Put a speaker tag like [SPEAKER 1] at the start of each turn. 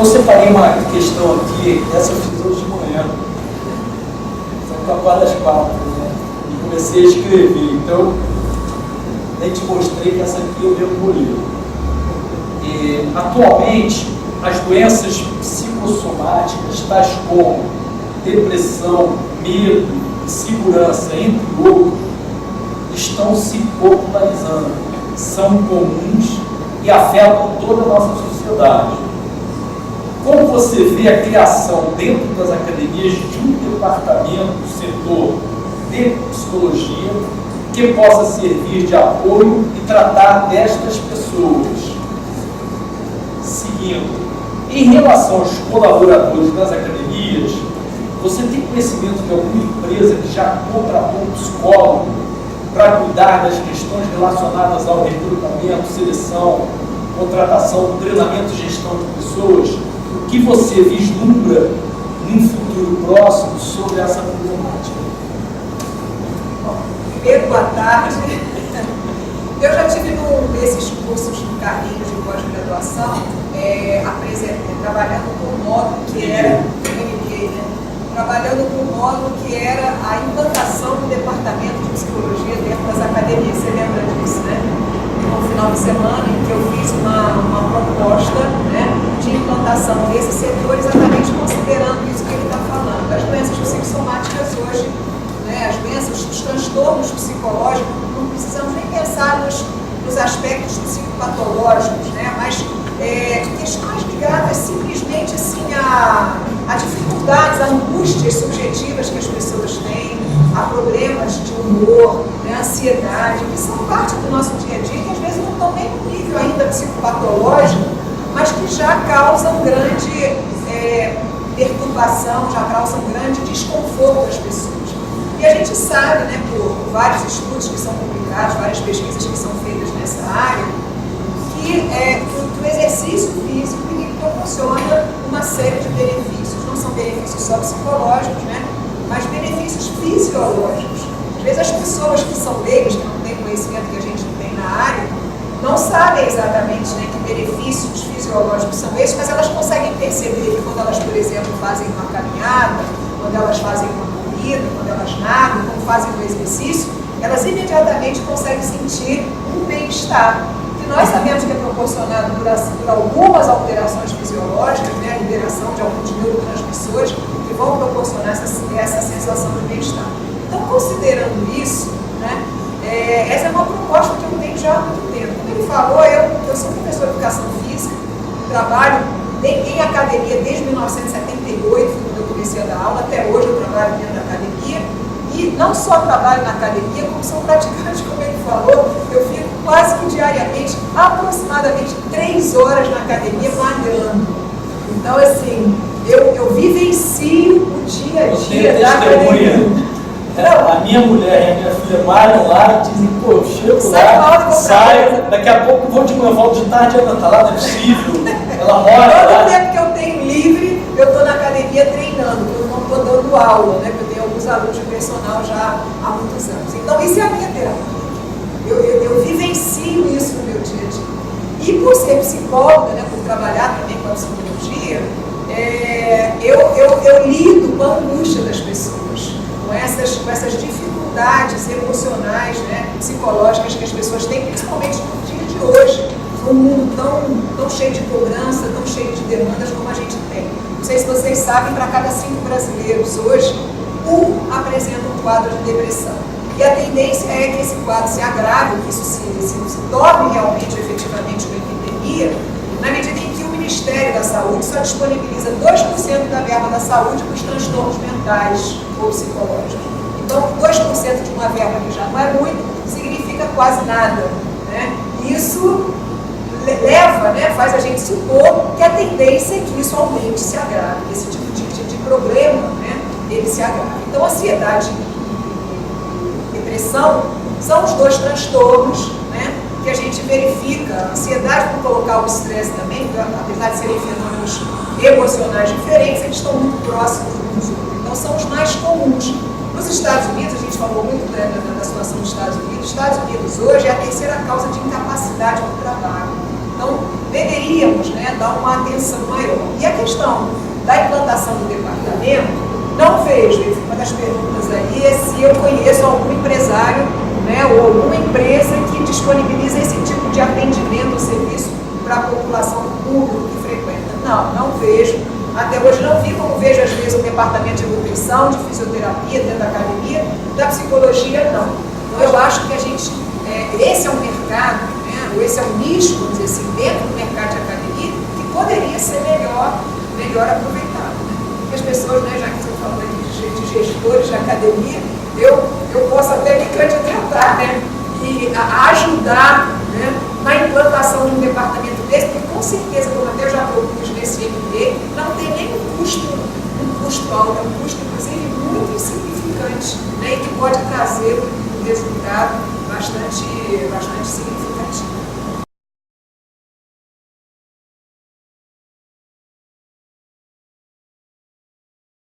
[SPEAKER 1] Então, separei uma questão aqui, essa eu fiz hoje de manhã, são capaz das 4, né? E comecei a escrever. Então, nem te mostrei que essa aqui eu mergulhei. Atualmente, as doenças psicossomáticas, tais como depressão, medo, insegurança, entre outros, estão se popularizando, são comuns e afetam toda a nossa sociedade. Como você vê a criação dentro das academias de um departamento do setor de psicologia que possa servir de apoio e tratar destas pessoas? Seguindo, em relação aos colaboradores das academias, você tem conhecimento de alguma empresa que já contratou um psicólogo para cuidar das questões relacionadas ao recrutamento, seleção, contratação, treinamento e gestão de pessoas? O que você vislumbra num futuro próximo sobre essa problemática?
[SPEAKER 2] Primeiro, boa tarde. Eu já tive num desses cursos de carreiras de pós-graduação, trabalhando com um módulo que era a implantação do departamento de psicologia dentro das academias. Você lembra disso, né? No final de semana em que eu fiz uma proposta, né, de implantação desse setor, exatamente considerando isso que ele está falando. As doenças psicossomáticas hoje, né, as doenças, os transtornos psicológicos, não precisamos nem pensar nos aspectos psicopatológicos, né, mas questões ligadas simplesmente assim a dificuldades, a angústias subjetivas que as pessoas têm, a problemas de humor, né, ansiedade, que são parte do nosso dia a dia, que às vezes não estão nem no nível ainda psicopatológico, mas que já causam grande perturbação, já causam grande desconforto às pessoas. E a gente sabe, né, por vários estudos que são publicados, várias pesquisas que são feitas nessa área, que o exercício físico ele proporciona uma série de benefícios. Não são benefícios só psicológicos, né, mas benefícios fisiológicos. Às vezes as pessoas que são leigas, que não têm conhecimento que a gente tem na área, não sabem exatamente, né, que benefícios fisiológicos são esses, mas elas conseguem perceber que quando elas, por exemplo, fazem uma caminhada, quando elas fazem uma corrida, quando elas nadam, quando fazem um exercício, elas imediatamente conseguem sentir um bem-estar. Que nós sabemos que é proporcionado por algumas alterações fisiológicas, né, a liberação de alguns neurotransmissores que vão proporcionar essa sensação de bem-estar. Então, considerando isso, né, essa é uma proposta que eu tenho já há muito tempo. Como ele falou, eu sou professor de educação física, trabalho em academia desde 1978, quando eu comecei a dar aula, até hoje eu trabalho dentro da academia, e não só trabalho na academia, como sou praticante, como ele falou, eu fico quase que diariamente, aproximadamente 3 horas na academia malhando. Então, assim, eu vivencio o dia a dia da academia.
[SPEAKER 1] A minha mulher e a minha filha malham lá, dizem, pô, eu chego lá, saio, daqui a pouco vou de manhã, eu volto de tarde, ela tá lá, não é possível, ela mora lá.
[SPEAKER 2] Todo tempo que eu tenho livre, eu estou na academia treinando, eu não estou dando aula, né, porque eu tenho alguns alunos de personal já há muitos anos. Então, isso é a minha terapia. Eu vivencio isso no meu dia a dia. E por ser psicóloga, né, por trabalhar também com a psicologia, eu lido com a angústia das pessoas, com essas dificuldades emocionais, né, psicológicas que as pessoas têm, principalmente no dia de hoje, num mundo tão cheio de cobrança, tão cheio de demandas como a gente tem. Não sei se vocês sabem, para cada 5 brasileiros hoje, 1 apresenta um quadro de depressão. E a tendência é que esse quadro se agrave, que isso se torne realmente, efetivamente, uma epidemia, na medida em que o Ministério da Saúde só disponibiliza 2% da verba da saúde para os transtornos mentais ou psicológicos. Então, 2% de uma verba que já não é muito, significa quase nada, né? Isso leva, né, faz a gente supor que a tendência é que isso aumente, se agrave, que esse tipo de problema, né, ele se agrave. Então, ansiedade e depressão são os 2 transtornos, né, que a gente verifica. A ansiedade, por colocar o estresse também, apesar de serem fenômenos emocionais diferentes, eles estão muito próximos uns dos outros. Então, são os mais comuns. Nos Estados Unidos, a gente falou muito, né, da situação dos Estados Unidos. Os Estados Unidos hoje é a 3ª causa de incapacidade no trabalho. Então, deveríamos, né, dar uma atenção maior. E a questão da implantação do departamento, não vejo, uma das perguntas aí é se eu conheço algum empresário, né, ou alguma empresa que disponibiliza esse tipo de atendimento ou serviço para a população pública que frequenta. Não vejo. Até hoje não vi, como vejo às vezes o departamento de nutrição, de fisioterapia dentro da academia, da psicologia não. Então eu acho que a gente, esse é um mercado, né, ou esse é um nicho, vamos dizer assim, dentro do mercado de academia, que poderia ser melhor aproveitado. Né? Porque as pessoas, né, já que estou falando aqui de gestores de academia, eu posso até me candidatar, né, e ajudar, né, na implantação de um departamento desse, porque com certeza, como até eu já propus nesse MP, não tem nem um custo alto, é um custo, inclusive, muito insignificante, né, e que pode trazer um resultado bastante significativo.